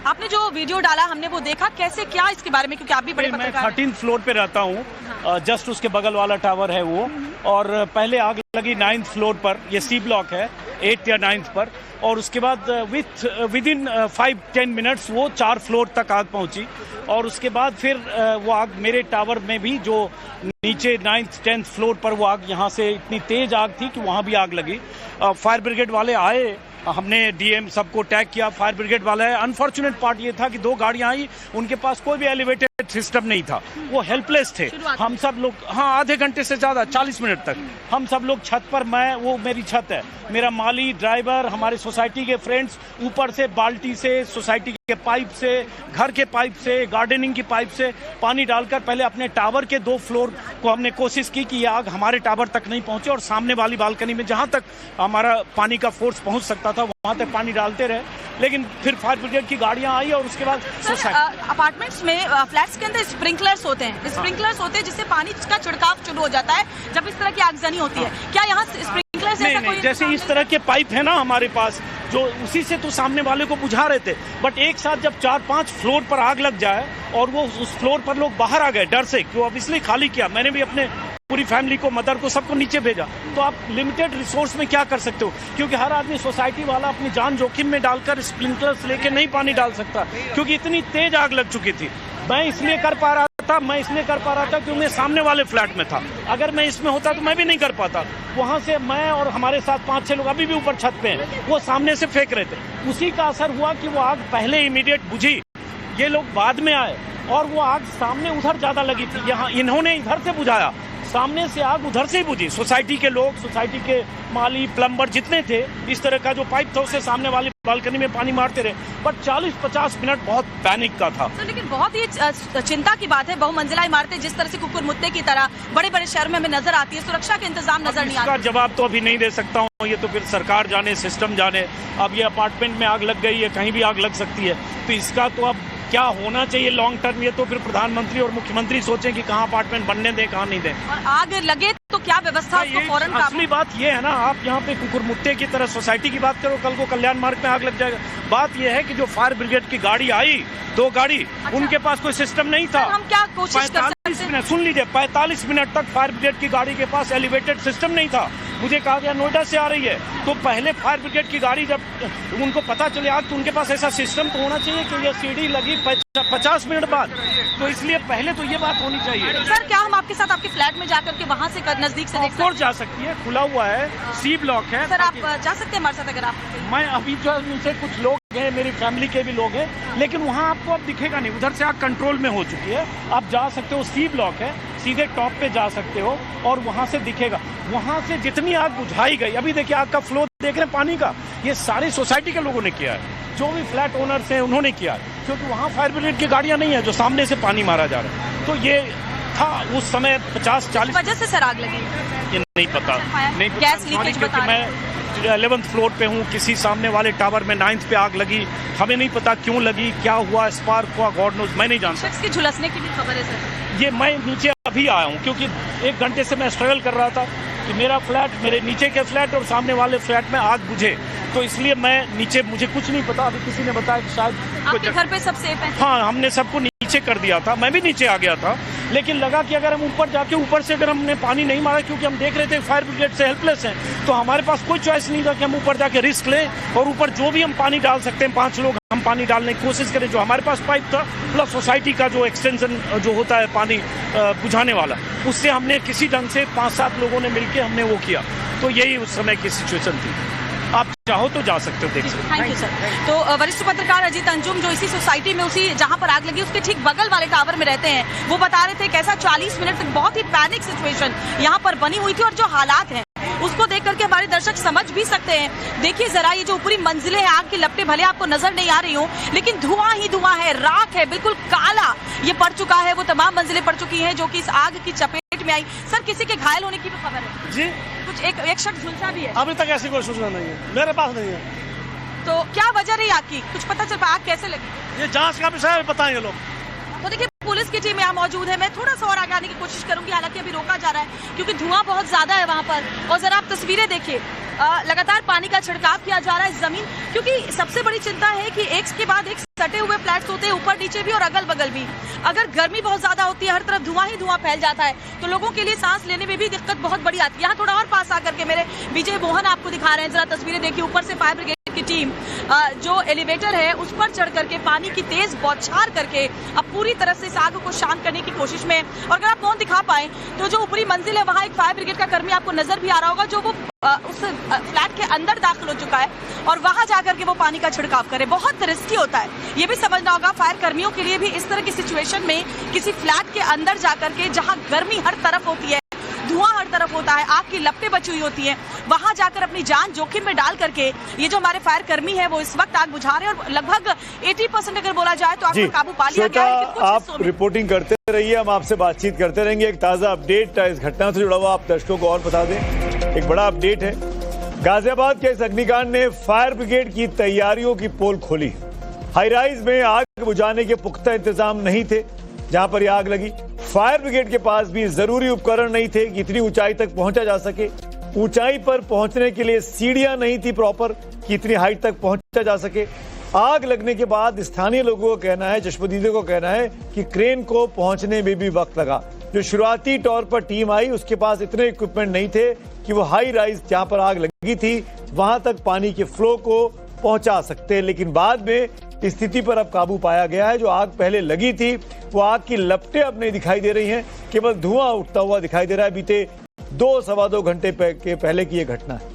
आपने जो वीडियो डाला हमने वो देखा, कैसे क्या इसके बारे में, क्योंकि आप भी बड़े पत्रकार हैं। 13th फ्लोर पे रहता हूँ, जस्ट उसके बगल वाला टावर है वो, और पहले आग लगी 9th फ्लोर पर, ये सी ब्लॉक है 8th या 9th पर, और उसके बाद विद इन 5-10 मिनट्स वो 4 फ्लोर तक आग पहुंची, और उसके बाद फिर वो आग मेरे टावर में भी, जो नीचे 9th 10th फ्लोर पर वो आग, यहाँ से इतनी तेज आग थी कि वहाँ भी आग लगी। फायर ब्रिगेड वाले आए, हमने डीएम सबको टैग किया, फायर ब्रिगेड वाला है। अनफॉर्चुनेट पार्ट ये था कि 2 गाड़ियां आई, उनके पास कोई भी एलिवेटेड सिस्टम नहीं था, वो हेल्पलेस थे। हम सब लोग, हाँ, आधे घंटे से ज़्यादा 40 मिनट तक हम सब लोग छत पर, मैं, वो मेरी छत है, मेरा माली, ड्राइवर, हमारे सोसाइटी के फ्रेंड्स, ऊपर से बाल्टी से, सोसाइटी के पाइप से, घर के पाइप से, गार्डनिंग की पाइप से पानी डालकर पहले अपने टावर के 2 फ्लोर को हमने कोशिश की कि ये आग हमारे टावर तक नहीं पहुंचे, और सामने वाली बालकनी में जहां तक हमारा पानी का फोर्स पहुंच सकता था वहां तक पानी डालते रहे। लेकिन फिर फायर ब्रिगेड की गाड़ियां आई, और उसके बाद अपार्टमेंट्स में, फ्लैट्स के अंदर स्प्रिंकलर्स होते हैं, स्प्रिंकलर्स होते हैं जिससे पानी का छिड़काव शुरू हो जाता है जब इस तरह की आगजनी होती है। क्या यहाँ स्प्रिंकलर्स नहीं, जैसे इस तरह के पाइप है ना हमारे पास, जो उसी से तो सामने वाले को बुझा रहे थे, बट एक साथ जब 4-5 फ्लोर पर आग लग जाए और वो उस फ्लोर पर लोग बाहर आ गए डर से, क्यों, अब इसलिए खाली किया, मैंने भी अपने पूरी फैमिली को, मदर को, सबको नीचे भेजा। तो आप लिमिटेड रिसोर्स में क्या कर सकते हो, क्योंकि हर आदमी, सोसाइटी वाला अपनी जान जोखिम में डालकर स्प्रिंकलर्स लेके नहीं पानी डाल सकता, क्योंकि इतनी तेज आग लग चुकी थी। मैं इसलिए कर पा रहा था क्योंकि मैं सामने वाले फ्लैट में था, अगर मैं इसमें होता तो मैं भी नहीं कर पाता। वहां से मैं और हमारे साथ 5-6 लोग अभी भी ऊपर छत पे हैं, वो सामने से फेंक रहे थे, उसी का असर हुआ कि वो आग पहले इमीडिएट बुझी, ये लोग बाद में आए, और वो आग सामने उधर ज्यादा लगी थी, यहाँ इन्होंने इधर से बुझाया, सामने से आग उधर से ही बुझी। सोसाइटी के लोग, सोसाइटी के माली, प्लम्बर जितने थे, इस तरह का जो पाइप था उससे सामने वाली बालकनी में पानी मारते रहे, पर 40-50 मिनट बहुत पैनिक का था। लेकिन बहुत ही चिंता की बात है, बहुमंजिला इमारतें जिस तरह से कुकुर मुत्ते की तरह बड़े बड़े शहरों में हमें नजर आती है, सुरक्षा के इंतजाम नजर नहीं आते। इसका जवाब तो अभी नहीं दे सकता हूँ, ये तो फिर सरकार जाने, सिस्टम जाने। अब ये अपार्टमेंट में आग लग गई है, कहीं भी आग लग सकती है, तो इसका तो अब क्या होना चाहिए लॉन्ग टर्म, ये तो फिर प्रधानमंत्री और मुख्यमंत्री सोचें कि कहाँ अपार्टमेंट बनने दें, कहाँ नहीं दें। और आग लगे तो क्या व्यवस्था, उसको फौरन असली बात ये है ना, आप यहाँ पे कुकुरमुत्ते की तरह सोसाइटी की बात करो, कल को कल्याण मार्ग में आग लग जाएगा। बात ये है कि जो फायर ब्रिगेड की गाड़ी आई, 2 गाड़ी, उनके पास कोई सिस्टम नहीं था। हम क्या कोशिश कर सकते हैं? सुन लीजिए, 45 मिनट तक फायर ब्रिगेड की गाड़ी के पास एलिवेटेड सिस्टम नहीं था। मुझे कहा गया नोएडा से आ रही है, तो पहले फायर ब्रिगेड की गाड़ी, जब उनको पता चले आग, तो उनके पास ऐसा सिस्टम तो होना चाहिए कि ये सीढ़ी लगी 50 मिनट बाद, तो इसलिए पहले तो ये बात होनी चाहिए। सर, क्या हम आपके साथ आपके फ्लैट में जाकर के वहाँ से नजदीक से देख जा सकती है, खुला हुआ है, सी ब्लॉक है। सर, आप जा सकते हैं हमारे साथ अगर आप? मैं अभी जो उनसे कुछ लोग हैं, मेरी फैमिली के भी लोग हैं, लेकिन वहाँ आपको अब दिखेगा नहीं, उधर से आग कंट्रोल में हो चुकी है। आप जा सकते हो, सी ब्लॉक है, सीधे टॉप पे जा सकते हो और वहाँ से दिखेगा। वहाँ से जितनी आग बुझाई गई, अभी देखिए आग का फ्लो देख रहे हैं पानी का, ये सारी सोसाइटी के लोगों ने किया है, जो भी फ्लैट ओनर्स हैं उन्होंने किया है, क्योंकि वहाँ फायर ब्रिगेड की गाड़ियाँ नहीं है जो सामने से पानी मारा जा रहा है। तो ये था उस समय 50-40 वजह से सर आग लगी, ये नहीं पता, नहीं गैस लीकेज बता रहे हैं। मैं 11th फ्लोर पे हूँ, किसी सामने वाले टावर में 9th पे आग लगी, हमें नहीं पता क्यों लगी, क्या हुआ, स्पार्क हुआ, गॉड नोज, मैं नहीं जानता। शख्स की झुलसने की भी खबर है सर? ये मैं नीचे अभी आया हूँ, क्योंकि 1 घंटे से मैं स्ट्रगल कर रहा था कि मेरा फ्लैट, मेरे नीचे के फ्लैट और सामने वाले फ्लैट में आग बुझे, तो इसलिए मैं नीचे, मुझे कुछ नहीं पता। अभी किसी ने बताया कि शायद आपके घर पे सब सेफ है? हाँ, हमने सबको नीचे कर दिया था, मैं भी नीचे आ गया था, लेकिन लगा कि अगर हम ऊपर जाके, ऊपर से अगर हमने पानी नहीं मारा, क्योंकि हम देख रहे थे फायर ब्रिगेड से हेल्पलेस हैं, तो हमारे पास कोई चॉइस नहीं था कि हम ऊपर जाके रिस्क लें और ऊपर जो भी हम पानी डाल सकते हैं, 5 लोग हम पानी डालने की कोशिश करें, जो हमारे पास पाइप था, प्लस सोसाइटी का जो एक्सटेंशन जो होता है पानी बुझाने वाला, उससे हमने किसी ढंग से 5-7 लोगों ने मिलकर हमने वो किया। तो यही उस समय की सिचुएशन थी। आप चाहो तो जा सकते हो, देख सकते हो। Thank you sir. तो वरिष्ठ पत्रकार अजीत अंजुम, जो इसी सोसाइटी में, उसी जहां पर आग लगी उसके ठीक बगल वाले टावर में रहते हैं, वो बता रहे थे कैसा 40 मिनट तक बहुत ही पैनिक सिचुएशन यहाँ पर बनी हुई थी, और जो हालात हैं उसको देख करके हमारे दर्शक समझ भी सकते हैं। देखिए जरा, ये जो ऊपरी मंजिलें हैं, आग की लपटें भले आपको नजर नहीं आ रही हो, लेकिन धुआं ही धुआं है, राख है, बिल्कुल काला ये पड़ चुका है, वो तमाम मंजिलें पड़ चुकी हैं जो कि इस आग की चपेट में आई। सर, किसी के घायल होने की भी खबर है जी? कुछ एक शख्स झुलसा भी है? अभी तक ऐसी कोई सूचना नहीं है, मेरे पास नहीं है। तो क्या वजह रही आग की, कुछ पता चल पाया? आग कैसे लगी? ये जांच का विषय है, बताएंगे लोग। तो देखिए, पुलिस की टीम यहाँ मौजूद है, मैं थोड़ा सा और आगे आने की कोशिश करूंगी, हालांकि अभी रोका जा रहा है क्योंकि धुआं बहुत ज्यादा है वहाँ पर। और जरा आप तस्वीरें देखिए, लगातार पानी का छिड़काव किया जा रहा है जमीन, क्योंकि सबसे बड़ी चिंता है कि एक के बाद एक सटे हुए फ्लैट्स होते हैं ऊपर नीचे भी और अगल बगल भी। अगर गर्मी बहुत ज्यादा होती है, हर तरफ धुआं ही धुआं फैल जाता है, तो लोगों के लिए सांस लेने में भी दिक्कत बहुत बड़ी आती है। यहाँ थोड़ा और पास आकर के मेरे विजय मोहन आपको दिखा रहे हैं, जरा तस्वीरें देखिए। ऊपर से फायर ब्रिगेड की टीम जो एलिवेटर है उस पर चढ़ करके पानी की तेज बौछार करके अब पूरी तरह से इस आग को शांत करने की कोशिश में। और अगर आप फोन दिखा पाए तो जो ऊपरी मंजिल है वहाँ एक फायर ब्रिगेड का कर्मी आपको नजर भी आ रहा होगा, जो वो उस फ्लैट के अंदर दाखिल हो चुका है और वहां जाकर के वो पानी का छिड़काव करे। बहुत रिस्की होता है, ये भी समझना होगा फायर कर्मियों के लिए भी। इस तरह की सिचुएशन में किसी फ्लैट के अंदर जाकर के, जहां गर्मी हर तरफ होती है, धुआं हर तरफ होता है, आग की लपटें बची हुई होती हैं, वहां जाकर अपनी जान जोखिम में डाल करके ये जो हमारे फायर कर्मी है वो इस वक्त आग बुझा रहे हैं। और लगभग 80% अगर बोला जाए तो आग पर काबू पा लिया गया है। लेकिन कुछ आप रिपोर्टिंग करते रहिए, हम आपसे बातचीत करते रहेंगे। एक ताजा अपडेट इस घटना से जुड़ा हुआ आप दर्शकों को और बता दें। एक बड़ा अपडेट है, गाजियाबाद के इस अग्निकांड ने फायर ब्रिगेड की तैयारियों की पोल खोली। हाई राइज में आग बुझाने के पुख्ता इंतजाम नहीं थे जहां पर यह आग लगी। फायर ब्रिगेड के पास भी जरूरी उपकरण नहीं थे कि इतनी ऊंचाई तक पहुंचा जा सके। ऊंचाई पर पहुंचने के लिए सीढ़ियां नहीं थी प्रॉपर कि इतनी हाइट तक पहुंचा जा सके। आग लगने के बाद स्थानीय लोगों को कहना है, चश्मदीदों को कहना है कि क्रेन को पहुंचने में भी वक्त लगा। जो शुरुआती तौर पर टीम आई उसके पास इतने इक्विपमेंट नहीं थे कि वो हाई राइज जहां पर आग लगी थी वहां तक पानी के फ्लो को पहुंचा सकते। लेकिन बाद में स्थिति पर अब काबू पाया गया है। जो आग पहले लगी थी वो आग की लपटें अब नहीं दिखाई दे रही हैं, केवल धुआं उठता हुआ दिखाई दे रहा है। बीते 2-2.25 घंटे के पहले की यह घटना है।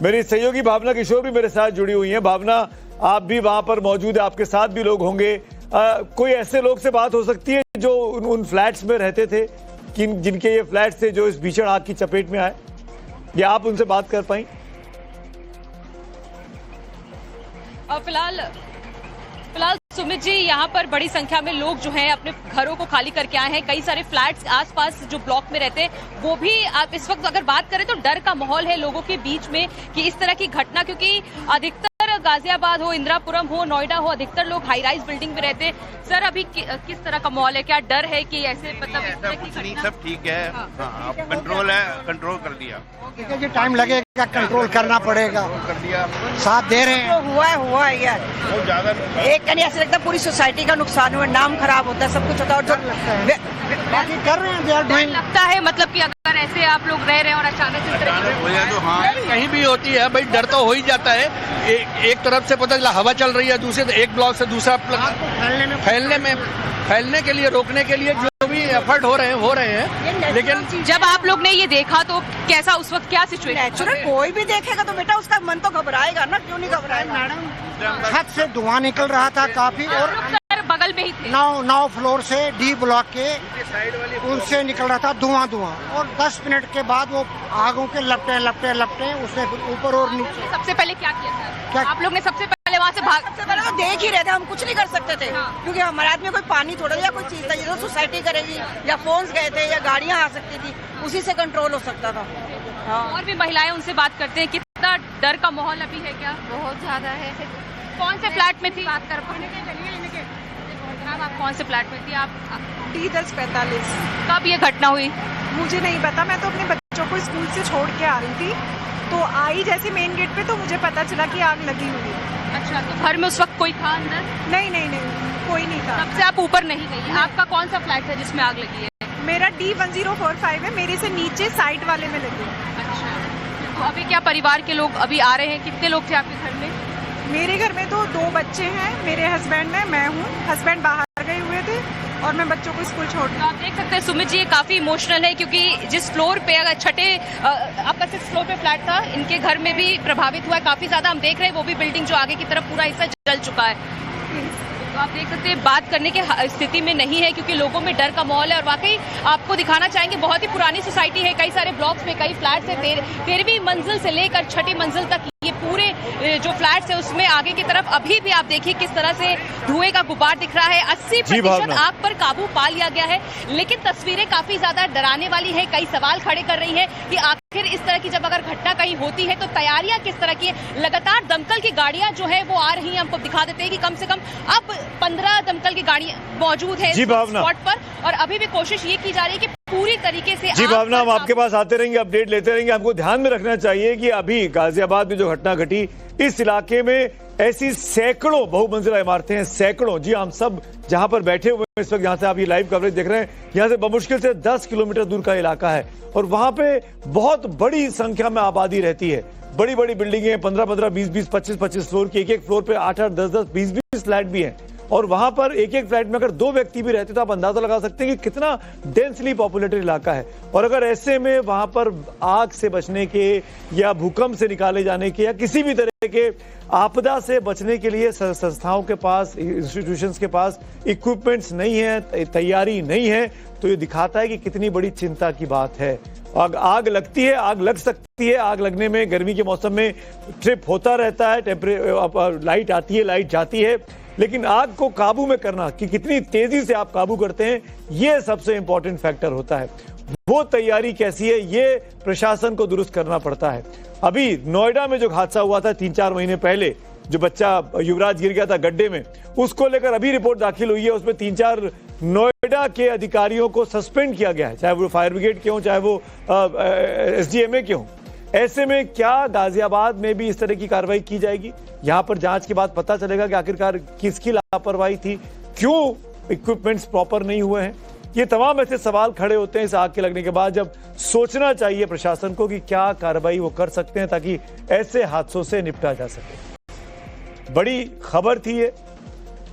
मेरी सहयोगी भावना किशोर भी मेरे साथ जुड़ी हुई है। भावना, आप भी वहां पर मौजूद है, आपके साथ भी लोग होंगे। कोई ऐसे लोग से बात हो सकती है जो उन फ्लैट्स में रहते थे, जिनके ये फ्लैट्स थे जो इस भीषण आग की चपेट में आए, या आप उनसे बात कर पाई? फिलहाल सुमित जी, यहाँ पर बड़ी संख्या में लोग जो हैं अपने घरों को खाली करके आए हैं। कई सारे फ्लैट्स आसपास जो ब्लॉक में रहते हैं वो भी आप इस वक्त अगर बात करें तो डर का माहौल है लोगों के बीच में कि इस तरह की घटना, क्योंकि अधिकतर गाजियाबाद हो, इंदिरापुरम हो, नोएडा हो, अधिकतर लोग हाई राइज बिल्डिंग में रहते हैं। सर, अभी किस तरह का माहौल है? क्या डर है कि ऐसे मतलब इस तरह की घटना? सब ठीक है। हाँ, कंट्रोल है, कंट्रोल कर लिया। जी, टाइम लगेगा, कंट्रोल करना पड़ेगा। कर लिया, साथ दे रहे हैं। हुआ है यार, बहुत ज्यादा एक कहीं ऐसा लगता है पूरी सोसाइटी का नुकसान हुआ, नाम खराब होता है, सब कुछ होता है। और जो बाकी कर रहे हैं, डर लगता है मतलब कि अगर ऐसे आप लोग रह रहे हैं और अचानक से इस तरह की हो जाए तो हाँ, कहीं भी होती है भाई, डर तो हो ही जाता है। एक तरफ से पता चला हवा चल रही है, दूसरे एक ब्लॉक से दूसरा फैलने के लिए, रोकने के लिए जो भी एफर्ट हो रहे हैं। लेकिन जब आप लोग ने ये देखा तो कैसा उस वक्त क्या सिचुएशन? नेचुरल कोई भी देखेगा तो बेटा उसका मन तो घबराएगा ना, क्यों नहीं घबराएगा? मैडम, छत से धुआं निकल रहा था काफी, और बगल में ही थे। 9 फ्लोर से डी ब्लॉक के उनसे निकल रहा था धुआं। और 10 मिनट के बाद वो आगों के लपटे उससे ऊपर और नीचे। सबसे पहले क्या किया था? क्या? आप लोग ने सबसे पहले वहाँ से भाग? सबसे पहले तो देख ही रहे थे, हम कुछ नहीं कर सकते थे। क्योंकि हमारे हाथ में कोई पानी थोड़ा या कोई चीज था, ये तो सोसाइटी करेगी, या फोन्स गए थे या गाड़ियाँ आ सकती थी, उसी से कंट्रोल हो सकता था। हाँ। और भी महिलाएं, उनसे बात करते हैं। कितना डर का माहौल अभी है? क्या बहुत ज्यादा है। कौन से फ्लैट में थी? बात कर मैम, आप कौन से फ्लैट में थी? आप D1045। कब ये घटना हुई? मुझे नहीं पता, मैं तो अपने बच्चों को स्कूल से छोड़ के आ रही थी, तो आई जैसे मेन गेट पे तो मुझे पता चला कि आग लगी हुई है। अच्छा, तो घर में उस वक्त कोई था अंदर? नहीं, कोई नहीं था। तब से आप ऊपर नहीं गई? आपका कौन सा फ्लैट है जिसमें आग लगी है? मेरा D1045 है, मेरे से नीचे साइड वाले में लगी है। अच्छा, तो अभी क्या परिवार के लोग अभी आ रहे हैं? कितने लोग थे आपके घर में? मेरे घर में तो 2 बच्चे हैं, मेरे हस्बैंड है, मैं हूँ। हस्बैंड बाहर गए हुए थे और मैं बच्चों को स्कूल छोड़। तो आप देख सकते हैं सुमित जी, ये काफी इमोशनल है, क्योंकि जिस फ्लोर पे अगर छठे आपका 6th फ्लोर पे फ्लैट था, इनके घर में भी प्रभावित हुआ है काफी ज्यादा। हम देख रहे हैं वो भी बिल्डिंग जो आगे की तरफ पूरा हिस्सा जल चुका है। तो आप देख सकते हैं बात करने की स्थिति में नहीं है, क्योंकि लोगों में डर का माहौल है। और वाकई आपको दिखाना चाहेंगे, बहुत ही पुरानी सोसाइटी है, कई सारे ब्लॉक्स में कई फ्लैट्स है। 13वीं मंजिल से लेकर 6ठी मंजिल तक ये पूरे जो फ्लैट्स है उसमें आगे की तरफ अभी भी आप देखिए किस तरह से धुएं का गुबार दिख रहा है। 80% आग पर काबू पा लिया गया है, लेकिन तस्वीरें काफी ज्यादा डराने वाली है। कई सवाल खड़े कर रही है कि आखिर इस तरह की जब अगर घटना कहीं होती है तो तैयारियां किस तरह की है। लगातार दमकल की गाड़ियां जो है वो आ रही हैं। हमको दिखा देते हैं कि कम से कम अब 15 दमकल की गाड़ियां मौजूद है स्पॉट पर, और अभी भी कोशिश ये की जा रही है कि पूरी तरीके से। जी भावना, हम आपके पास आते रहेंगे, अपडेट लेते रहेंगे। हमको ध्यान में रखना चाहिए कि अभी गाजियाबाद में जो घटना घटी इस इलाके में ऐसी सैकड़ों बहुमंजिला इमारतें हैं, सैकड़ों। जी हम सब जहां पर बैठे हुए हैं इस वक्त, यहां से आप ये लाइव कवरेज देख रहे हैं, यहां से बमुश्किल से 10 किलोमीटर दूर का इलाका है और वहां पे बहुत बड़ी संख्या में आबादी रहती है। बड़ी बड़ी बिल्डिंगें 15-15, 20-20, 25-25 फ्लोर की, एक फ्लोर पे 8-8, 10-10, 20-20 फ्लैट भी हैं और वहां पर एक फ्लैट में अगर 2 व्यक्ति भी रहते तो आप अंदाजा लगा सकते हैं कि कितना डेंसली पॉपुलेटेड इलाका है। और अगर ऐसे में वहां पर आग से बचने के या भूकंप से निकाले जाने के या किसी भी तरह के आपदा से बचने के लिए संस्थाओं के पास, इंस्टीट्यूशंस के पास इक्विपमेंट्स नहीं है, तैयारी नहीं है, तो ये दिखाता है कि कितनी बड़ी चिंता की बात है। आग लगती है, आग लग सकती है, आग लगने में गर्मी के मौसम में ट्रिप होता रहता है, लाइट आती है, लाइट जाती है, लेकिन आग को काबू में करना कि कितनी तेजी से आप काबू करते हैं, ये सबसे इंपॉर्टेंट फैक्टर होता है। वो तैयारी कैसी है, ये प्रशासन को दुरुस्त करना पड़ता है। अभी नोएडा में जो हादसा हुआ था 3-4 महीने पहले, जो बच्चा युवराज गिर गया था गड्ढे में, उसको लेकर अभी रिपोर्ट दाखिल हुई है। उसमें 3-4 नोएडा के अधिकारियों को सस्पेंड किया गया है, चाहे वो फायर ब्रिगेड के हों, चाहे वो SDMA के हों। ऐसे में क्या गाजियाबाद में भी इस तरह की कार्रवाई की जाएगी? यहां पर जांच के बाद पता चलेगा कि आखिरकार किसकी लापरवाही थी, क्यों इक्विपमेंट्स प्रॉपर नहीं हुए हैं। ये तमाम ऐसे सवाल खड़े होते हैं इस आग के लगने के बाद, जब सोचना चाहिए प्रशासन को कि क्या कार्रवाई वो कर सकते हैं ताकि ऐसे हादसों से निपटा जा सके। बड़ी खबर थी ये।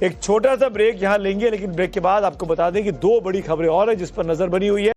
एक छोटा सा ब्रेक यहां लेंगे, लेकिन ब्रेक के बाद आपको बता दें कि 2 बड़ी खबरें और हैं जिस पर नजर बनी हुई है।